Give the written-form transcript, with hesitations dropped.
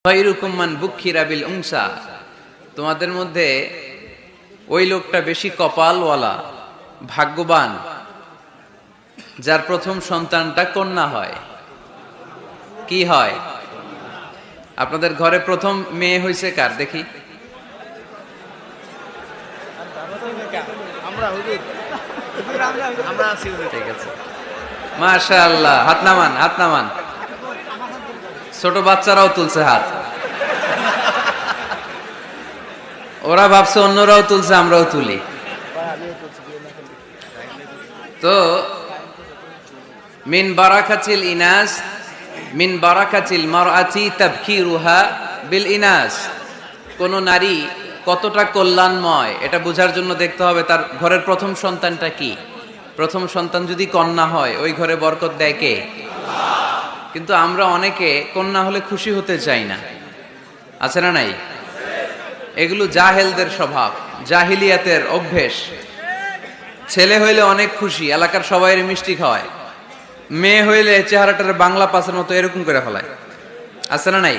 খায়রুকুম মান বুক্খিরা বিল উনসা, তোমাদের মধ্যে ওই লোকটা বেশি কপালওয়ালা, ভাগ্যবান যার প্রথম সন্তানটা কন্যা হয়। কি হয়? আপনাদের ঘরে প্রথম মেয়ে হয়েছে কার দেখি? ঠিক আছে, মাশাআল্লাহ। হাত নামান, হাত নামান। ছোট বাচ্চারাও তুলছে হাত। ওরা ভাবছে অন্যরাও তুলছে, আমরাও তুলি। তো মিন বারাকাতিল ইনাস, মিন বারাকাতিল মারআতি তাবকিরুহা বিল ইনাস। কোন নারী কতটা কল্যাণময় এটা বোঝার জন্য দেখতে হবে তার ঘরের প্রথম সন্তানটা কি। প্রথম সন্তান যদি কন্যা হয়, ওই ঘরে বরকত দেয় কে? কিন্তু আমরা অনেকে কন্যা হলে খুশি হতে চাই না, আছে না নাই? এগুলো জাহেলদের স্বভাব, জাহিলিয়াতের অভ্যেস। ছেলে হইলে অনেক খুশি, এলাকার সবাই মিষ্টি খাওয়ায়। মেয়ে হইলে চেহারাটার বাংলা পাসের মতো এরকম করে ফেলায়, আছে না নাই?